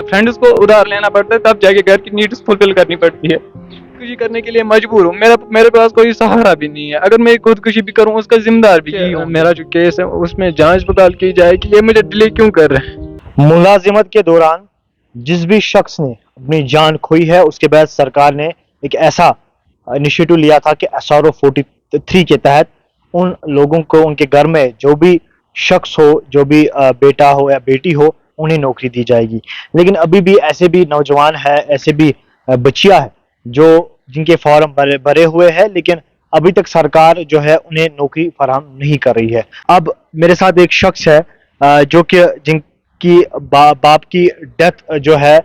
Friends को उधार लेना पड़ता है, तब जाके घर की नीड्स फुलफिल करनी पड़ती है। खुदकुशी करने के लिए मजबूर हूँ, मेरे पास कोई सहारा भी नहीं है। अगर मैं खुदकुशी भी करूँ उसका जिम्मेदार भी यही हूँ। मेरा जो केस है उसमें जांच पड़ताल की जाए कि ये मुझे डिले क्यों कर रहे हैं। मुलाजिमत के दौरान जिस भी शख्स ने अपनी जान खोई है, उसके बाद सरकार ने एक ऐसा इनिशिएटिव लिया था कि SRO 43 के तहत उन लोगों को उनके घर में जो भी शख्स हो, जो भी बेटा हो या बेटी हो, उन्हें नौकरी दी जाएगी। लेकिन अभी भी ऐसे भी नौजवान है, ऐसे भी बच्चियां हैं जो जिनके फॉर्म भरे हुए हैं, लेकिन अभी तक सरकार जो है उन्हें नौकरी फराहम नहीं कर रही है। अब मेरे साथ एक शख्स है जो कि जिनकी बाप की डेथ जो है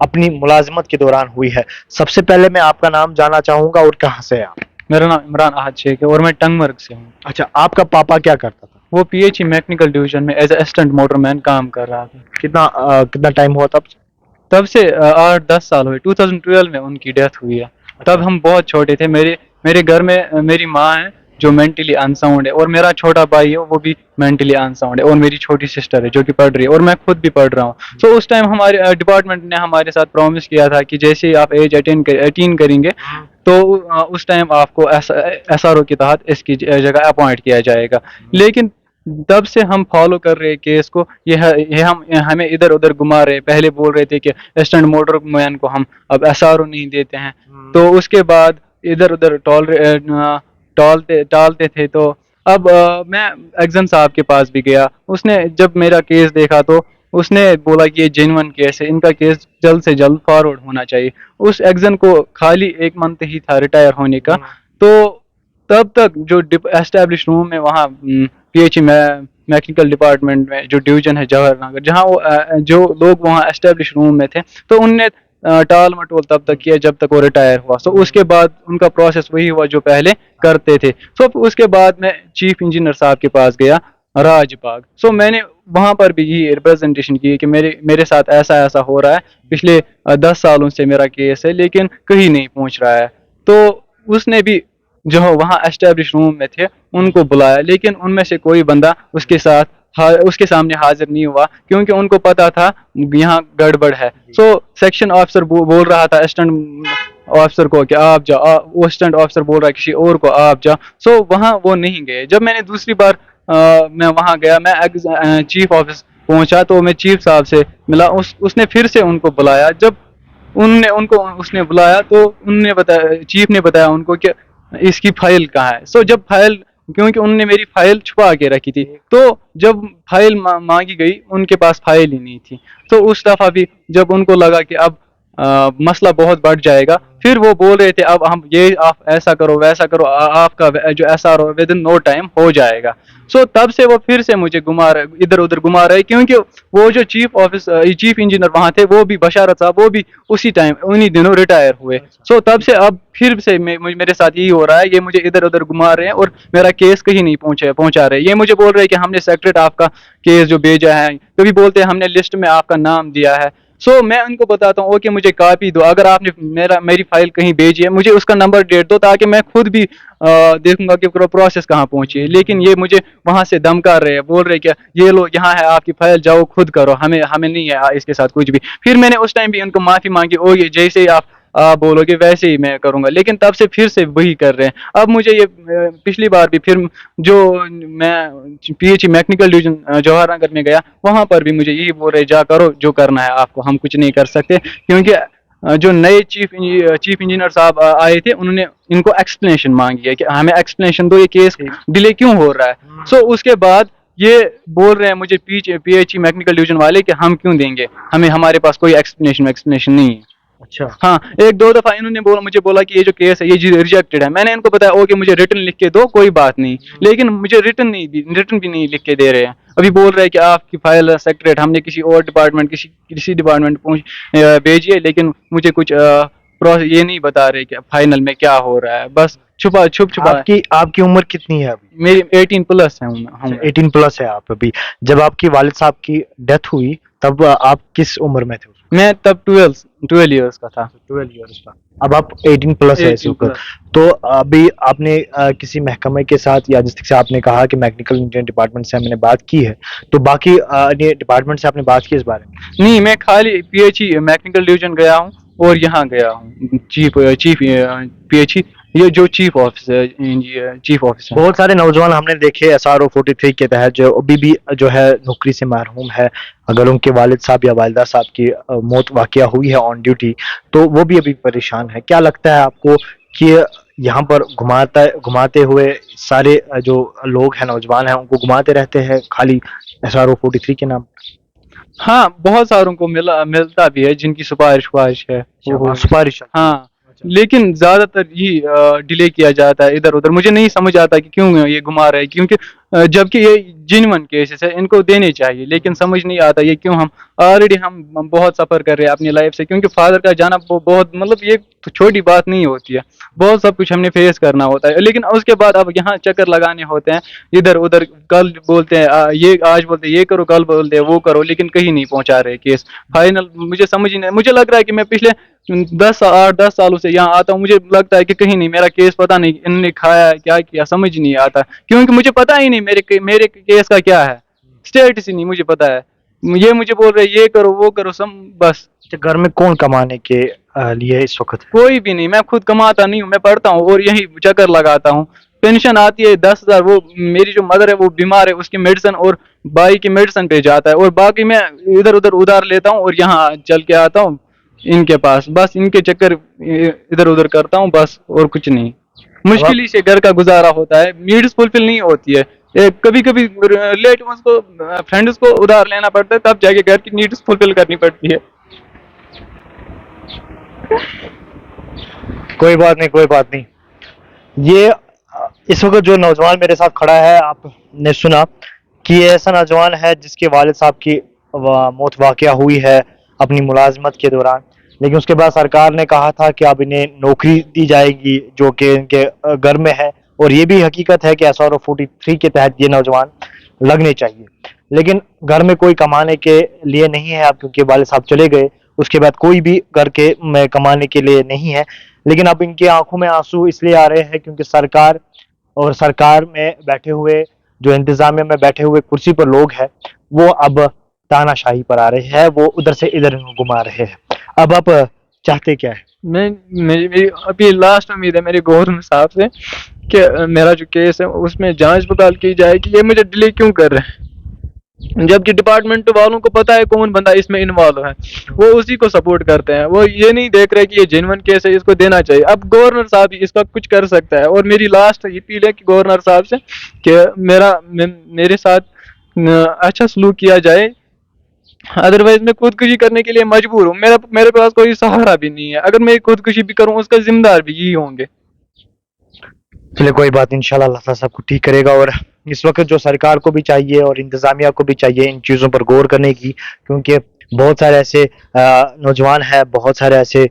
अपनी मुलाजिमत के दौरान हुई है। सबसे पहले मैं आपका नाम जानना चाहूंगा और कहाँ से हैं आप? मेरा नाम इमरान अहद शेख है और मैं टंगमर्ग से हूँ। अच्छा, आपका पापा क्या करता था? वो PHE मैकेनिकल डिवीजन में एज असिस्टेंट मोटरमैन काम कर रहा था। कितना टाइम हुआ तब से 8-10 साल हुए। 2012 में उनकी डेथ हुई है। तब हम बहुत छोटे थे। मेरे घर में मेरी माँ है जो मेंटली अनसाउंड है, और मेरा छोटा भाई है वो भी मेंटली अनसाउंड है, और मेरी छोटी सिस्टर है जो कि पढ़ रही है, और मैं खुद भी पढ़ रहा हूँ। तो उस टाइम हमारे डिपार्टमेंट ने हमारे साथ प्रॉमिस किया था कि जैसे ही आप एज 18 करेंगे तो उस टाइम आपको SRO के तहत इसकी जगह अपॉइंट किया जाएगा। लेकिन तब से हम फॉलो कर रहे केस को। ये हमें इधर उधर घुमा रहे। पहले बोल रहे थे कि असिस्टेंट मोटर मैन को हम अब SRO नहीं देते हैं, तो उसके बाद इधर उधर टालते थे। तो अब मैं एग्जन साहब के पास भी गया। उसने जब मेरा केस देखा तो उसने बोला कि ये जेन्युइन केस है, इनका केस जल्द से जल्द फॉरवर्ड होना चाहिए। उस एग्जन को खाली 1 मंथ ही था रिटायर होने का। तो तब तक जो एस्टेब्लिश रूम है वहाँ PHE मैकेनिकल डिपार्टमेंट में जो डिवीजन है जवाहर नगर, जहाँ वो जो लोग वहाँ एस्टेब्लिश रूम में थे, तो उनने टाल मटोल तब तक किया जब तक वो रिटायर हुआ। तो उसके बाद उनका प्रोसेस वही हुआ जो पहले करते थे। तो उसके बाद मैं चीफ इंजीनियर साहब के पास गया राजबाग। सो मैंने वहाँ पर भी ये रिप्रेजेंटेशन की कि मेरे साथ ऐसा ऐसा हो रहा है, पिछले 10 सालों से मेरा केस है लेकिन कहीं नहीं पहुँच रहा है। तो उसने भी जो वहाँ एस्टेब्लिश रूम में थे उनको बुलाया, लेकिन उनमें से कोई बंदा उसके सामने हाजिर नहीं हुआ, क्योंकि उनको पता था यहाँ गड़बड़ है। सो सेक्शन ऑफिसर बोल रहा था असिस्टेंट ऑफिसर को कि आप जाओ, वो असिस्टेंट ऑफिसर बोल रहा है किसी और को आप जाओ। सो वहाँ वो नहीं गए। जब मैंने दूसरी बार मैं वहाँ गया, मैं चीफ ऑफिस पहुँचा तो मैं चीफ साहब से मिला। उसने फिर से उनको बुलाया। जब उसने बुलाया तो चीफ ने बताया उनको कि इसकी फाइल कहाँ है। सो जब फाइल, क्योंकि उन्होंने मेरी फाइल छुपा के रखी थी, तो जब फाइल मांगी गई उनके पास फाइल ही नहीं थी। तो उस दफा भी जब उनको लगा कि अब मसला बहुत बढ़ जाएगा, फिर वो बोल रहे थे अब हम ये आप ऐसा करो वैसा करो, आपका जो SRO within no time हो जाएगा। सो तब से वो फिर से मुझे इधर उधर घुमा रहे, क्योंकि वो जो चीफ इंजीनियर वहाँ थे वो भी बशारत साहब, वो भी उसी टाइम उन्हीं दिनों रिटायर हुए। सो तब से अब फिर से मेरे साथ यही हो रहा है। ये मुझे इधर उधर घुमा रहे हैं और मेरा केस कहीं नहीं पहुंचा रहे। ये मुझे बोल रहे हैं कि हमने सेक्रेटरी आपका केस जो भेजा है, कभी बोलते हैं हमने लिस्ट में आपका नाम दिया है। सो मैं उनको बताता हूँ ओके मुझे कॉपी दो, अगर आपने मेरी फाइल कहीं भेजी है मुझे उसका नंबर डेट दो, ताकि मैं खुद भी देखूंगा कि प्रोसेस कहाँ पहुंची है। लेकिन ये मुझे वहां से धमका रहे हैं, बोल रहे कि ये लो यहाँ है आपकी फाइल, जाओ खुद करो, हमें नहीं है इसके साथ कुछ भी। फिर मैंने उस टाइम भी उनको माफी मांगी, ओ ये जैसे ही आप बोलोगे वैसे ही मैं करूंगा, लेकिन तब से फिर से वही कर रहे हैं। अब मुझे ये पिछली बार भी फिर जो मैं PHE mechanical division Jawahar Nagar में गया, वहां पर भी मुझे यही बोल रहे जा करो जो करना है आपको, हम कुछ नहीं कर सकते। क्योंकि जो नए चीफ इंजीनियर साहब आए थे उन्होंने इनको एक्सप्लेनेशन मांगी है कि हमें एक्सप्लेनेशन दो, ये केस डिले क्यों हो रहा है। सो उसके बाद ये बोल रहे हैं मुझे PHE मैकेनिकल डिवीजन वाले कि हम क्यों देंगे, हमारे पास कोई एक्सप्लेनेशन नहीं है। अच्छा, हाँ, 1-2 दफा इन्होंने मुझे बोला कि ये जो केस है ये रिजेक्टेड है। मैंने इनको बताया ओके मुझे रिटर्न लिख के दो, कोई बात नहीं, लेकिन मुझे रिटर्न भी नहीं लिख के दे रहे हैं। अभी बोल रहे हैं कि आपकी फाइल सेक्रेट हमने किसी और डिपार्टमेंट किसी डिपार्टमेंट भेजी है, लेकिन मुझे कुछ प्रोसेस ये नहीं बता रहे कि फाइनल में क्या हो रहा है, बस छुपा। आपकी उम्र कितनी है अभी? मेरी 18+ है। हम 18+ है आप अभी। जब आपकी वालिद साहब की डेथ हुई तब आप किस उम्र में थे? میں تب 12 ایئرس کا تھا. 12 ایئرس کا. اب آپ 18 پلس ہے اس 18 وقت. پلس. تو ابھی آپ نے کسی محکمے کے ساتھ یا جس سے آپ نے کہا کہ میکنیکل انجینئر ڈپارٹمنٹ سے ہم نے بات کی ہے, تو باقی ڈپارٹمنٹ سے آپ نے بات کی اس بارے میں؟ نہیں, میں خالی P H E mechanical division گیا ہوں اور یہاں گیا ہوں چیف پی ایچ ای, یہ جو چیف آفس ہے, چیف آفس ہے. بہت سارے نوجوان ہم نے دیکھے SRO 43 کے تحت جو ابھی بھی جو ہے نوکری سے محروم ہے. اگر ان کے والد صاحب یا والدہ صاحب کی موت واقعہ ہوئی ہے آن ڈیوٹی, تو وہ بھی ابھی پریشان ہے. کیا لگتا ہے آپ کو کہ یہاں پر گھماتے ہوئے سارے جو لوگ ہیں, نوجوان ہیں, ان کو گھماتے رہتے ہیں خالی SRO 43 کے نام؟ ہاں, بہت ساروں کو ملتا بھی ہے جن کی سفارش ہے. سفارش. ہاں, لیکن زیادہ تر یہ ڈیلے کیا جاتا ہے ادھر ادھر. مجھے نہیں سمجھ آتا کہ کیوں یہ گھما رہے ہیں, کیونکہ جبکہ یہ جینون کیسز ہے, ان کو دینے چاہیے, لیکن سمجھ نہیں آتا یہ کیوں. ہم آلریڈی ہم بہت سفر کر رہے ہیں اپنی لائف سے, کیونکہ فادر کا جانا بہت مطلب یہ چھوٹی بات نہیں ہوتی ہے. بہت سب کچھ ہم نے فیس کرنا ہوتا ہے, لیکن اس کے بعد اب یہاں چکر لگانے ہوتے ہیں ادھر ادھر. کل بولتے ہیں یہ, آج بولتے ہیں یہ کرو, کل بولتے ہیں وہ کرو, لیکن کہیں نہیں پہنچا رہے کیس فائنل. مجھے سمجھ ہی نہیں, مجھے لگ رہا ہے کہ میں پچھلے 8-10 سالوں سے یہاں آتا ہوں, مجھے لگتا ہے کہ کہیں نہیں میرا کیس پتہ نہیں ان نے کھایا ہے کیا کیا, سمجھ نہیں آتا, کیونکہ مجھے پتہ ہی نہیں میرے کیس کا کیا ہے, اسٹیٹس ہی نہیں مجھے پتہ ہے. یہ مجھے بول رہے یہ کرو وہ کرو بس. گھر میں کون کمانے کے لیے اس وقت؟ کوئی بھی نہیں, میں خود کماتا نہیں ہوں, میں پڑھتا ہوں اور یہی چکر لگاتا ہوں. پینشن آتی ہے 10,000, وہ میری جو مدر ہے وہ بیمار ہے, اس کی میڈیسن اور بھائی کی میڈیسن پہ جاتا ہے, اور باقی میں ادھر ادھر ادھار لیتا ہوں اور یہاں چل کے آتا ہوں ان کے پاس. بس ان کے چکر ادھر ادھر کرتا ہوں بس, اور کچھ نہیں. مشکل ہی سے گھر کا گزارا ہوتا ہے, نیڈس فلفل نہیں ہوتی ہے. کبھی کبھی ریلیٹیوز کو, فرینڈس کو ادھار لینا پڑتا ہے, تب جا کے گھر کی نیڈس فلفل کرنی پڑتی ہے. کوئی بات نہیں, کوئی بات نہیں. یہ اس وقت جو نوجوان میرے ساتھ کھڑا ہے, آپ نے سنا کہ یہ ایسا نوجوان ہے جس کے والد صاحب کی موت واقعہ ہوئی ہے اپنی ملازمت کے دوران, لیکن اس کے بعد سرکار نے کہا تھا کہ اب انہیں نوکری دی جائے گی جو کہ ان کے گھر میں ہے. اور یہ بھی حقیقت ہے کہ SRO 43 کے تحت یہ نوجوان لگنے چاہیے, لیکن گھر میں کوئی کمانے کے لیے نہیں ہے اب, کیونکہ والد صاحب چلے گئے. اس کے بعد کوئی بھی گھر کے میں کمانے کے لیے نہیں ہے. لیکن اب ان کی آنکھوں میں آنسو اس لیے آ رہے ہیں کیونکہ سرکار میں بیٹھے ہوئے, جو انتظامیہ میں بیٹھے ہوئے کرسی پر لوگ ہیں, وہ اب تانا شاہی پر آ رہے ہیں, وہ ادھر سے ادھر گھما رہے ہیں. اب آپ چاہتے کیا ہے؟ میری ابھی لاسٹ امید ہے میرے گورنر صاحب سے کہ میرا جو کیس ہے اس میں جانچ پڑتال کی جائے کہ یہ مجھے ڈیلے کیوں کر رہے ہیں, جبکہ ڈپارٹمنٹ والوں کو پتا ہے کون بندہ اس میں انوالو ہے, وہ اسی کو سپورٹ کرتے ہیں. وہ یہ نہیں دیکھ رہے کہ یہ جینون کیس ہے, اس کو دینا چاہیے. اب گورنر صاحب ہی اس کا کچھ کر سکتا ہے, اور میری لاسٹ اپیل ہے کہ گورنر صاحب سے کہ میرے ساتھ اچھا سلوک کیا جائے, ادروائز میں خودکشی کرنے کے لیے مجبور ہوں. میرے پاس کوئی سہارا بھی نہیں ہے, اگر میں خودکشی بھی کروں اس کا ذمہ دار بھی یہی ہوں گے. چلے کوئی بات نہیں, انشاءاللہ اللہ تعالیٰ سب کو ٹھیک کرے گا. اور اس وقت جو سرکار کو بھی چاہیے اور انتظامیہ کو بھی چاہیے ان چیزوں پر غور کرنے کی, کیونکہ بہت سارے ایسے نوجوان ہیں, بہت سارے ایسے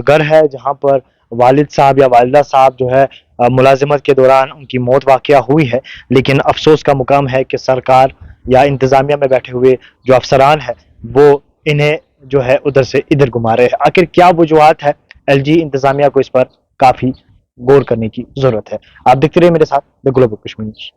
گھر ہے جہاں پر والد صاحب یا والدہ صاحب جو ہے ملازمت کے دوران ان کی موت واقعہ ہوئی ہے, لیکن افسوس کا مقام ہے کہ سرکار یا انتظامیہ میں بیٹھے ہوئے جو افسران ہیں وہ انہیں جو ہے ادھر سے ادھر گھما رہے ہیں. آخر کیا وجوہات ہے؟ LG انتظامیہ کو اس پر کافی غور کرنے کی ضرورت ہے. آپ دیکھتے رہے میرے ساتھ دی گلوبل کشمیر.